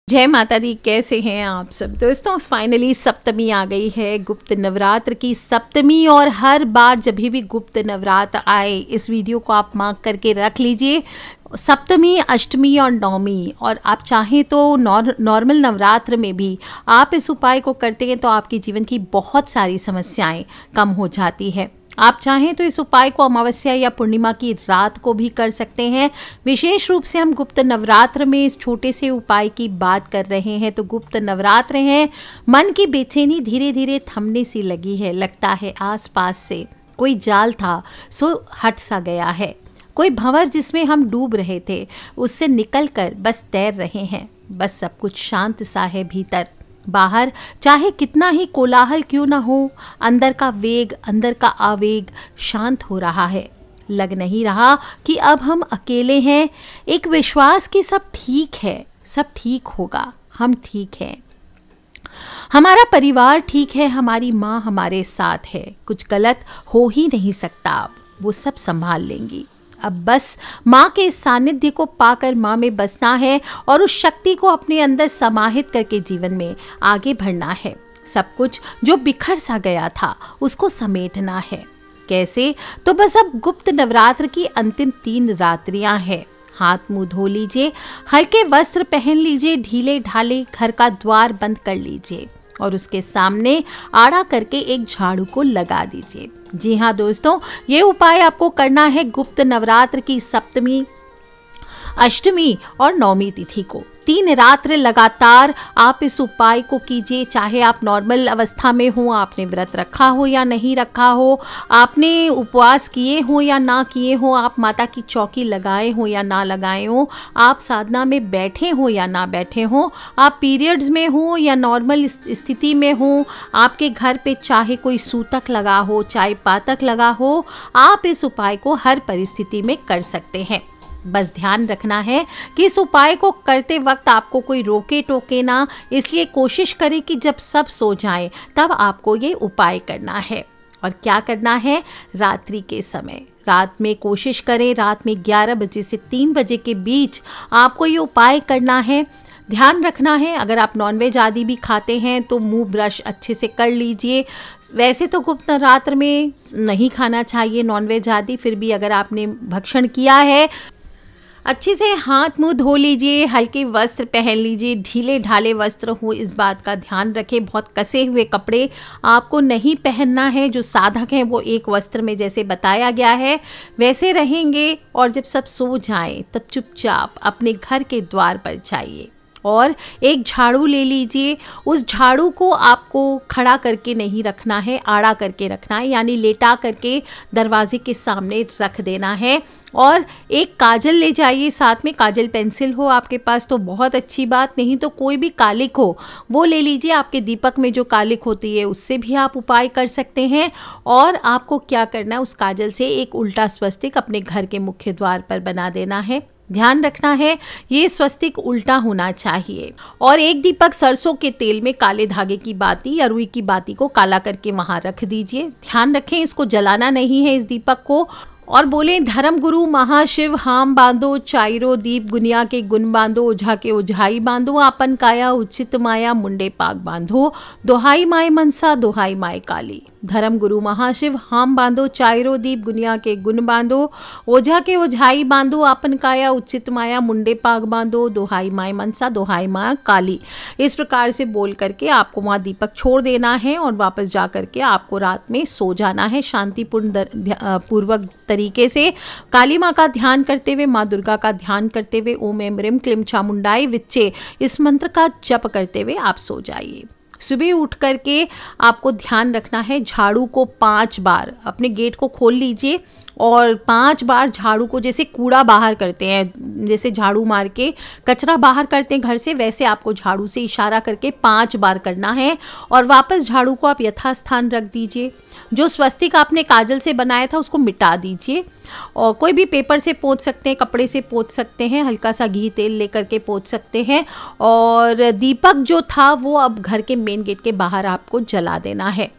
जय माता दी। कैसे हैं आप सब दोस्तों। फाइनली सप्तमी आ गई है, गुप्त नवरात्र की सप्तमी। और हर बार जब भी गुप्त नवरात्र आए इस वीडियो को आप मार्क करके रख लीजिए। सप्तमी, अष्टमी और नवमी, और आप चाहें तो नॉर्मल नवरात्र में भी आप इस उपाय को करते हैं तो आपके जीवन की बहुत सारी समस्याएं कम हो जाती है। आप चाहें तो इस उपाय को अमावस्या या पूर्णिमा की रात को भी कर सकते हैं। विशेष रूप से हम गुप्त नवरात्र में इस छोटे से उपाय की बात कर रहे हैं। तो गुप्त नवरात्र हैं, मन की बेचैनी धीरे धीरे थमने सी लगी है। लगता है आसपास से कोई जाल था सो हट सा गया है। कोई भंवर जिसमें हम डूब रहे थे उससे निकलकर बस तैर रहे हैं। बस सब कुछ शांत सा है भीतर। बाहर चाहे कितना ही कोलाहल क्यों ना हो, अंदर का वेग, अंदर का आवेग शांत हो रहा है। लग नहीं रहा कि अब हम अकेले हैं। एक विश्वास कि सब ठीक है, सब ठीक होगा, हम ठीक हैं, हमारा परिवार ठीक है, हमारी माँ हमारे साथ है, कुछ गलत हो ही नहीं सकता। अब वो सब संभाल लेंगी। अब बस माँ के सानिध्य को पाकर माँ में बसना है और उस शक्ति को अपने अंदर समाहित करके जीवन में आगे बढ़ना है। सब कुछ जो बिखर सा गया था उसको समेटना है। कैसे? तो बस अब गुप्त नवरात्र की अंतिम 3 रात्रियां हैं। हाथ मुंह धो लीजिए, हल्के वस्त्र पहन लीजिए, ढीले ढाले घर का द्वार बंद कर लीजिए और उसके सामने आड़ा करके एक झाड़ू को लगा दीजिए। जी हाँ दोस्तों, ये उपाय आपको करना है गुप्त नवरात्र की सप्तमी, अष्टमी और नवमी तिथि को। 3 रात्र लगातार आप इस उपाय को कीजिए। चाहे आप नॉर्मल अवस्था में हो, आपने व्रत रखा हो या नहीं रखा हो, आपने उपवास किए हो या ना किए हो, आप माता की चौकी लगाए हो या ना लगाए हो, आप साधना में बैठे हो या ना बैठे हो, आप पीरियड्स में हो या नॉर्मल स्थिति में हो, आपके घर पे चाहे कोई सूतक लगा हो, चाहे पातक लगा हो, आप इस उपाय को हर परिस्थिति में कर सकते हैं। बस ध्यान रखना है कि इस उपाय को करते वक्त आपको कोई रोके टोके ना, इसलिए कोशिश करें कि जब सब सो जाएं तब आपको ये उपाय करना है। और क्या करना है? रात्रि के समय, रात में कोशिश करें, रात में 11 बजे से 3 बजे के बीच आपको ये उपाय करना है। ध्यान रखना है, अगर आप नॉनवेज आदि भी खाते हैं तो मुंह ब्रश अच्छे से कर लीजिए। वैसे तो गुप्त नवरात्र में नहीं खाना चाहिए नॉनवेज आदि, फिर भी अगर आपने भक्षण किया है अच्छे से हाथ मुंह धो लीजिए, हल्के वस्त्र पहन लीजिए, ढीले ढाले वस्त्र हो, इस बात का ध्यान रखें। बहुत कसे हुए कपड़े आपको नहीं पहनना है। जो साधक हैं वो एक वस्त्र में जैसे बताया गया है वैसे रहेंगे। और जब सब सो जाएं तब चुपचाप अपने घर के द्वार पर जाइए और एक झाड़ू ले लीजिए। उस झाड़ू को आपको खड़ा करके नहीं रखना है, आड़ा करके रखना है, यानी लेटा करके दरवाजे के सामने रख देना है। और एक काजल ले जाइए साथ में, काजल पेंसिल हो आपके पास तो बहुत अच्छी बात, नहीं तो कोई भी कालिक हो वो ले लीजिए। आपके दीपक में जो कालिक होती है उससे भी आप उपाय कर सकते हैं। और आपको क्या करना है, उस काजल से एक उल्टा स्वस्तिक अपने घर के मुख्य द्वार पर बना देना है। ध्यान रखना है ये स्वस्तिक उल्टा होना चाहिए। और एक दीपक सरसों के तेल में काले धागे की बाती या रुई की बाती को काला करके वहां रख दीजिए। ध्यान रखें इसको जलाना नहीं है इस दीपक को। और बोले, धर्म गुरु महाशिव हाम बांधो, चाइरो दीप गुनिया के गुण बांधो, ओझा के ओझाई बांधो, आपन काया उचित माया, मुंडे पाग बांधो, दोहाई माय मनसा, दोहाई माय काली। धर्म गुरु महाशिव हाम बांधो, चाइरो दीप गुनिया के गुण बांधो, ओझा के ओझाई बांधो, आपन काया उचित माया, मुंडे पाग बांधो, दोहाई माय मनसा, दोहाई माय काली। इस प्रकार से बोल करके आपको वहाँ दीपक छोड़ देना है और वापस जा करके आपको रात में सो जाना है शांतिपूर्ण पूर्वक तरीके से। काली माँ का ध्यान करते हुए, माँ दुर्गा का ध्यान करते हुए, ओम एम ह्रीम क्लीम चामुंडाई विच्चे, इस मंत्र का जप करते हुए आप सो जाइए। सुबह उठ करके आपको ध्यान रखना है, झाड़ू को 5 बार, अपने गेट को खोल लीजिए और 5 बार झाड़ू को, जैसे कूड़ा बाहर करते हैं, जैसे झाड़ू मार के कचरा बाहर करते हैं घर से, वैसे आपको झाड़ू से इशारा करके 5 बार करना है। और वापस झाड़ू को आप यथास्थान रख दीजिए। जो स्वस्तिक आपने काजल से बनाया था उसको मिटा दीजिए और कोई भी पेपर से पोंछ सकते हैं, कपड़े से पोंछ सकते हैं, हल्का सा घी तेल लेकर के पोंछ सकते हैं। और दीपक जो था वो अब घर के मेन गेट के बाहर आपको जला देना है।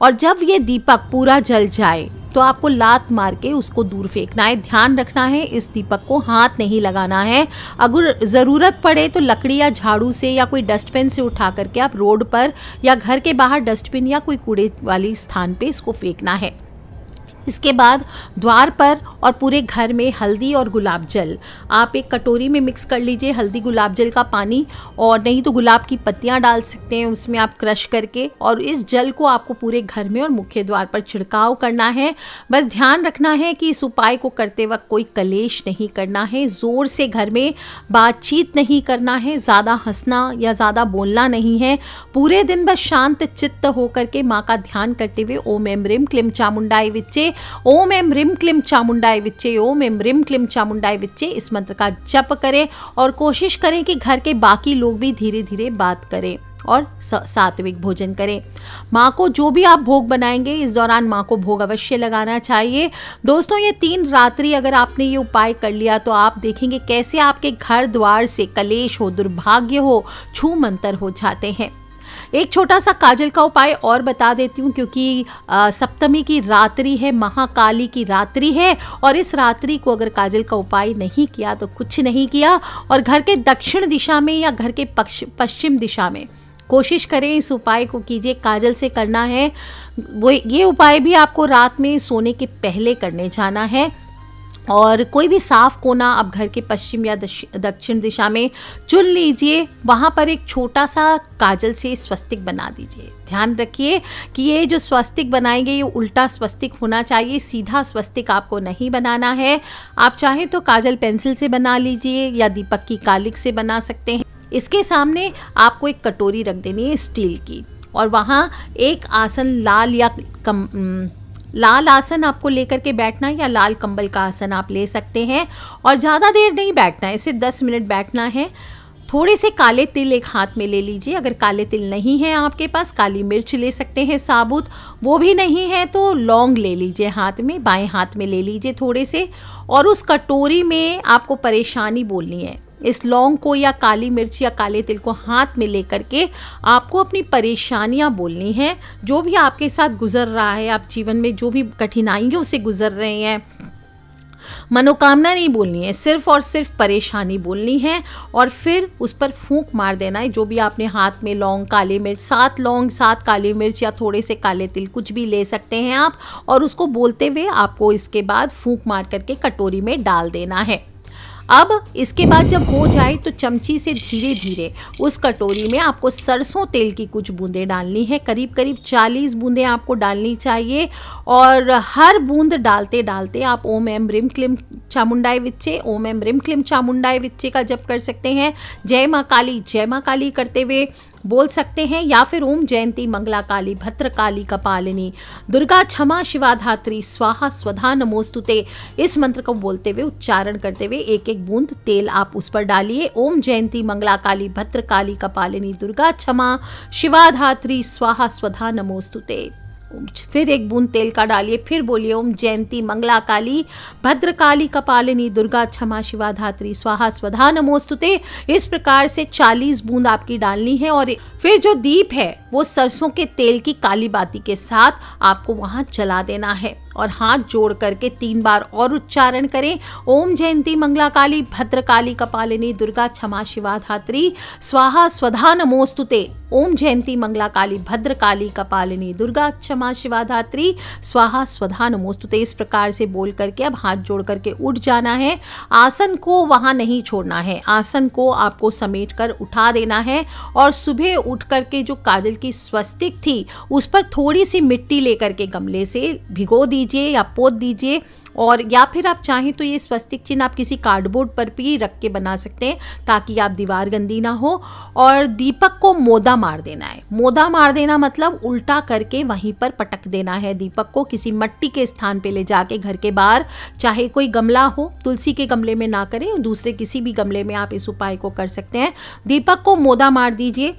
और जब ये दीपक पूरा जल जाए तो आपको लात मार के उसको दूर फेंकना है। ध्यान रखना है इस दीपक को हाथ नहीं लगाना है। अगर ज़रूरत पड़े तो लकड़ी या झाड़ू से या कोई डस्टबिन से उठा करके आप रोड पर या घर के बाहर डस्टबिन या कोई कूड़े वाली स्थान पे इसको फेंकना है। इसके बाद द्वार पर और पूरे घर में हल्दी और गुलाब जल आप एक कटोरी में मिक्स कर लीजिए। हल्दी गुलाब जल का पानी, और नहीं तो गुलाब की पत्तियां डाल सकते हैं उसमें आप क्रश करके, और इस जल को आपको पूरे घर में और मुख्य द्वार पर छिड़काव करना है। बस ध्यान रखना है कि इस उपाय को करते वक्त कोई कलेश नहीं करना है, ज़ोर से घर में बातचीत नहीं करना है, ज़्यादा हंसना या ज़्यादा बोलना नहीं है। पूरे दिन बस शांत चित्त होकर के माँ का ध्यान करते हुए ओम एम ह्रीम क्लीम चामुंडाय विच्चे, ओम एम ह्रीम क्लीम चामुंडाय विच्चे, ओम एम ह्रीम क्लीम चामुंडाय विच्चे इस मंत्र का जप करें। और कोशिश करें कि घर के बाकी लोग भी धीरे धीरे बात करें और सात्विक भोजन करें। माँ को जो भी आप भोग बनाएंगे इस दौरान माँ को भोग अवश्य लगाना चाहिए। दोस्तों, ये 3 रात्रि अगर आपने ये उपाय कर लिया तो आप देखेंगे कैसे आपके घर द्वार से कलेश हो, दुर्भाग्य हो, छू मंतर हो जाते हैं। एक छोटा सा काजल का उपाय और बता देती हूँ, क्योंकि सप्तमी की रात्रि है, महाकाली की रात्रि है, और इस रात्रि को अगर काजल का उपाय नहीं किया तो कुछ नहीं किया। और घर के दक्षिण दिशा में या घर के पश्चिम दिशा में कोशिश करें इस उपाय को कीजिए। काजल से करना है वो, ये उपाय भी आपको रात में सोने के पहले करने जाना है। और कोई भी साफ कोना आप घर के पश्चिम या दक्षिण दिशा में चुन लीजिए, वहाँ पर एक छोटा सा काजल से स्वस्तिक बना दीजिए। ध्यान रखिए कि ये जो स्वस्तिक बनाएंगे ये उल्टा स्वस्तिक होना चाहिए, सीधा स्वस्तिक आपको नहीं बनाना है। आप चाहें तो काजल पेंसिल से बना लीजिए या दीपक की कालिक से बना सकते हैं। इसके सामने आपको एक कटोरी रख देनी है स्टील की, और वहाँ एक आसन लाल आसन आपको लेकर के बैठना है, या लाल कंबल का आसन आप ले सकते हैं। और ज़्यादा देर नहीं बैठना है, सिर्फ 10 मिनट बैठना है। थोड़े से काले तिल एक हाथ में ले लीजिए। अगर काले तिल नहीं है आपके पास, काली मिर्च ले सकते हैं साबुत, वो भी नहीं है तो लौंग ले लीजिए हाथ में, बाएं हाथ में ले लीजिए थोड़े से। और उस कटोरी में आपको परेशानी बोलनी है। इस लौंग को या काली मिर्च या काले तिल को हाथ में लेकर के आपको अपनी परेशानियां बोलनी हैं, जो भी आपके साथ गुजर रहा है, आप जीवन में जो भी कठिनाइयों से गुजर रहे हैं। मनोकामना नहीं बोलनी है, सिर्फ और सिर्फ परेशानी बोलनी है। और फिर उस पर फूंक मार देना है। जो भी आपने हाथ में लौंग, काली मिर्च, 7 लौंग 7 काली मिर्च या थोड़े से काले तिल कुछ भी ले सकते हैं आप, और उसको बोलते हुए आपको इसके बाद फूंक मार करके कटोरी में डाल देना है। अब इसके बाद जब हो जाए तो चमची से धीरे धीरे उस कटोरी में आपको सरसों तेल की कुछ बूंदें डालनी है। करीब करीब 40 बूंदें आपको डालनी चाहिए। और हर बूंद डालते डालते आप ओम एम ह्रीम क्लीम चामुंडाय विच्चे, ओम एम ह्रीम क्लीम चामुंडाय विच्चे का जप कर सकते हैं। जय माँ काली करते हुए बोल सकते हैं, या फिर ओम जयंती मंगला काली भद्रकाली कपालिनी दुर्गा क्षमा शिवा धात्री स्वाहा स्वधा नमोस्तुते इस मंत्र को बोलते हुए उच्चारण करते हुए एक एक बूंद तेल आप उस पर डालिए। ओम जयंती मंगला काली भद्रकाली कपालिनी दुर्गा क्षमा शिवा धात्री स्वाहा स्वधा नमोस्तुते। फिर एक बूंद तेल का डालिए, फिर बोलिए ओम जयंती मंगला काली भद्रकाली कपालिनी दुर्गा क्षमा शिवा धात्री स्वाहा स्वधा नमोस्तुते। इस प्रकार से 40 बूंद आपकी डालनी है। और फिर जो दीप है वो सरसों के तेल की काली बाती के साथ आपको वहां जला देना है। और हाथ जोड़ करके 3 बार और उच्चारण करें, ओम जयंती मंगला काली भद्रकाली कपालिनी दुर्गा क्षमा शिवा धात्री स्वाहा स्वधा नमोस्तुते। ओम जयंती मंगला काली भद्रकाली कपालिनी दुर्गा क्षमा शिवा धात्री स्वाहा स्वधा नमोस्तुते। इस प्रकार से बोल करके अब हाथ जोड़ करके उठ जाना है। आसन को वहां नहीं छोड़ना है, आसन को आपको समेट कर उठा देना है। और सुबह उठ करके जो काजल की स्वस्तिक थी उस पर थोड़ी सी मिट्टी लेकर के गमले से भिगो दीजिए या पोत दीजिए। और या फिर आप चाहें तो ये स्वस्तिक चिन्ह आप किसी कार्डबोर्ड पर भी रख के बना सकते हैं, ताकि आप दीवार गंदी ना हो। और दीपक को मोदा मार देना है। मोदा मार देना मतलब उल्टा करके वहीं पर पटक देना है। दीपक को किसी मिट्टी के स्थान पे ले जाके घर के बाहर, चाहे कोई गमला हो, तुलसी के गमले में ना करें, दूसरे किसी भी गमले में आप इस उपाय को कर सकते हैं। दीपक को मोदा मार दीजिए।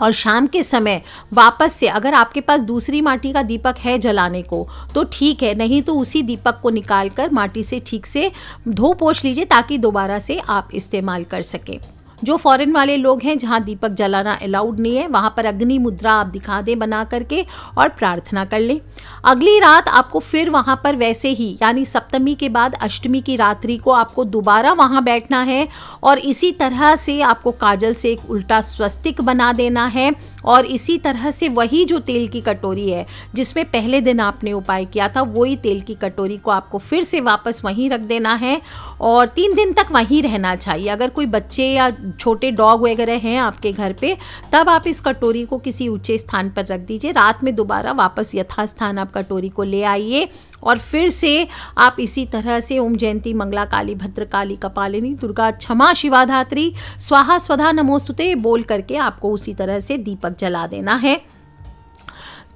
और शाम के समय वापस से अगर आपके पास दूसरी माटी का दीपक है जलाने को तो ठीक है, नहीं तो उसी दीपक को निकाल कर माटी से ठीक से धो पोंछ लीजिए, ताकि दोबारा से आप इस्तेमाल कर सकें। जो फॉरेन वाले लोग हैं जहाँ दीपक जलाना अलाउड नहीं है, वहाँ पर अग्नि मुद्रा आप दिखा दें बना करके और प्रार्थना कर लें। अगली रात आपको फिर वहाँ पर वैसे ही, यानी सप्तमी के बाद अष्टमी की रात्रि को आपको दोबारा वहाँ बैठना है और इसी तरह से आपको काजल से एक उल्टा स्वस्तिक बना देना है और इसी तरह से वही जो तेल की कटोरी है जिसमें पहले दिन आपने उपाय किया था, वही तेल की कटोरी को आपको फिर से वापस वहीं रख देना है और 3 दिन तक वहीं रहना चाहिए। अगर कोई बच्चे या छोटे डॉग वगैरह हैं आपके घर पे, तब आप इस कटोरी को किसी ऊंचे स्थान पर रख दीजिए। रात में दोबारा वापस यथास्थान आप कटोरी को ले आइए और फिर से आप इसी तरह से ओम जयंती मंगला काली भद्रकाली कपालिनी दुर्गा क्षमा शिवा धात्री स्वाहा स्वधा नमोस्तुते बोल करके आपको उसी तरह से दीपक जला देना है।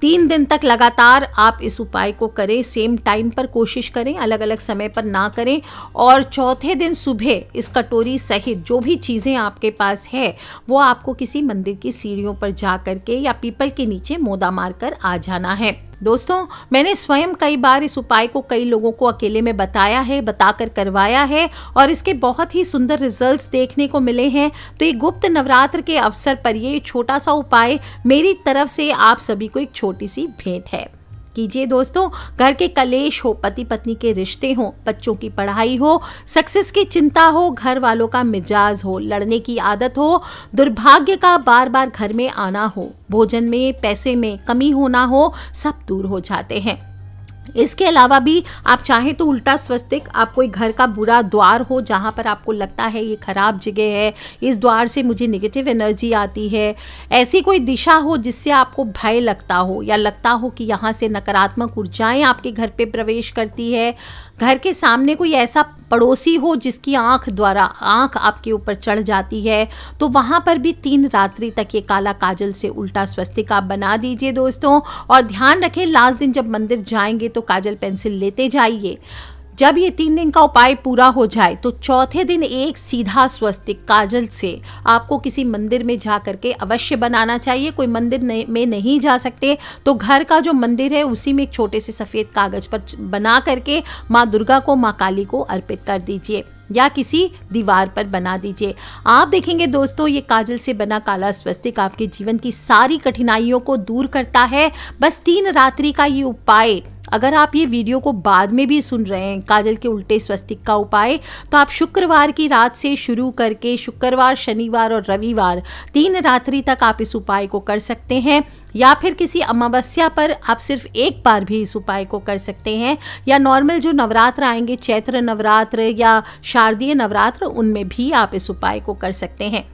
3 दिन तक लगातार आप इस उपाय को करें, सेम टाइम पर कोशिश करें, अलग अलग समय पर ना करें। और चौथे दिन सुबह इस कटोरी सहित जो भी चीज़ें आपके पास है वो आपको किसी मंदिर की सीढ़ियों पर जा करके या पीपल के नीचे मोदा मारकर आ जाना है। दोस्तों, मैंने स्वयं कई बार इस उपाय को कई लोगों को अकेले में बताया है, बताकर करवाया है और इसके बहुत ही सुंदर रिजल्ट्स देखने को मिले हैं। तो ये गुप्त नवरात्र के अवसर पर ये छोटा सा उपाय मेरी तरफ से आप सभी को एक छोटी सी भेंट है। कीजिए दोस्तों। घर के कलेश हो, पति पत्नी के रिश्ते हो, बच्चों की पढ़ाई हो, सक्सेस की चिंता हो, घर वालों का मिजाज हो, लड़ने की आदत हो, दुर्भाग्य का बार बार घर में आना हो, भोजन में पैसे में कमी होना हो, सब दूर हो जाते हैं। इसके अलावा भी आप चाहें तो उल्टा स्वस्तिक, आप कोई घर का बुरा द्वार हो जहाँ पर आपको लगता है ये खराब जगह है, इस द्वार से मुझे नेगेटिव एनर्जी आती है, ऐसी कोई दिशा हो जिससे आपको भय लगता हो या लगता हो कि यहाँ से नकारात्मक ऊर्जाएं आपके घर पे प्रवेश करती है, घर के सामने कोई ऐसा पड़ोसी हो जिसकी आंख आपके ऊपर चढ़ जाती है, तो वहाँ पर भी 3 रात्रि तक ये काला काजल से उल्टा स्वस्तिक आप बना दीजिए दोस्तों। और ध्यान रखें, लास्ट दिन जब मंदिर जाएंगे तो काजल पेंसिल लेते जाइए। जब ये 3 दिन का उपाय पूरा हो जाए तो चौथे दिन एक सीधा स्वस्तिक काजल से आपको किसी मंदिर में जा करके अवश्य बनाना चाहिए। कोई मंदिर में नहीं जा सकते तो घर का जो मंदिर है उसी में एक छोटे से सफ़ेद कागज पर बना करके माँ दुर्गा को, माँ काली को अर्पित कर दीजिए या किसी दीवार पर बना दीजिए। आप देखेंगे दोस्तों, ये काजल से बना काला स्वस्तिक आपके जीवन की सारी कठिनाइयों को दूर करता है। बस 3 रात्रि का ये उपाय, अगर आप ये वीडियो को बाद में भी सुन रहे हैं, काजल के उल्टे स्वस्तिक का उपाय, तो आप शुक्रवार की रात से शुरू करके शुक्रवार, शनिवार और रविवार 3 रात्रि तक आप इस उपाय को कर सकते हैं। या फिर किसी अमावस्या पर आप सिर्फ एक बार भी इस उपाय को कर सकते हैं, या नॉर्मल जो नवरात्र आएंगे, चैत्र नवरात्र या शारदीय नवरात्र, उनमें भी आप इस उपाय को कर सकते हैं।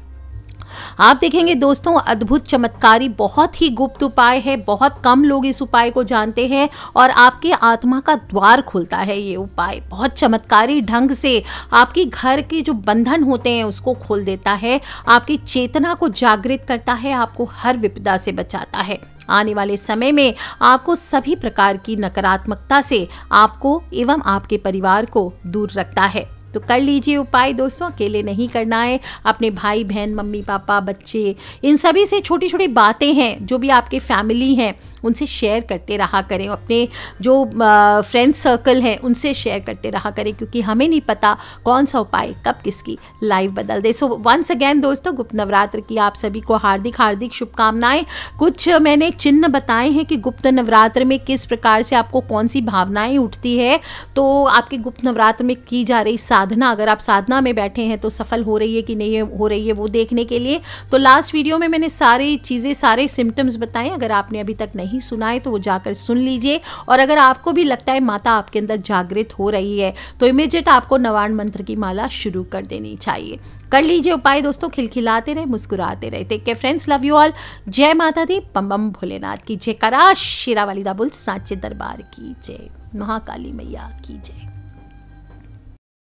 आप देखेंगे दोस्तों, अद्भुत चमत्कारी बहुत ही गुप्त उपाय है, बहुत कम लोग इस उपाय को जानते हैं और आपके आत्मा का द्वार खुलता है। ये उपाय बहुत चमत्कारी ढंग से आपकी घर के जो बंधन होते हैं उसको खोल देता है, आपकी चेतना को जागृत करता है, आपको हर विपदा से बचाता है। आने वाले समय में आपको सभी प्रकार की नकारात्मकता से आपको एवं आपके परिवार को दूर रखता है। तो कर लीजिए उपाय दोस्तों, अकेले नहीं करना है। अपने भाई बहन, मम्मी पापा, बच्चे, इन सभी से छोटी छोटी बातें हैं जो भी आपके फैमिली हैं उनसे शेयर करते रहा करें। अपने जो फ्रेंड सर्कल हैं उनसे शेयर करते रहा करें, क्योंकि हमें नहीं पता कौन सा उपाय कब किसकी लाइफ बदल दे। सो वंस अगेन दोस्तों, गुप्त नवरात्र की आप सभी को हार्दिक हार्दिक शुभकामनाएं। कुछ मैंने चिन्ह बताए हैं कि गुप्त नवरात्र में किस प्रकार से आपको कौन सी भावनाएं उठती है। तो आपके गुप्त नवरात्र में की जा रही साधना, अगर आप साधना में बैठे हैं तो सफल हो रही है कि नहीं हो रही है, वो देखने के लिए तो लास्ट वीडियो में मैंने सारी चीज़ें, सारे सिम्टम्स बताए। अगर आपने अभी तक नहीं सुना है तो वो जाकर सुन लीजिए। और अगर आपको भी लगता है माता आपके अंदर जागृत हो रही है तो इमीडिएट आपको नवाण मंत्र की माला शुरू कर देनी चाहिए। कर लीजिए उपाय दोस्तों, खिलखिलाते रहे, मुस्कुराते रहे। Take care friends, love you all. जय माता दी, बम बम भोलेनाथ की जय, करा शेरा वाली दाबुल साचे दरबार की जय, महाकाली मैया की जय।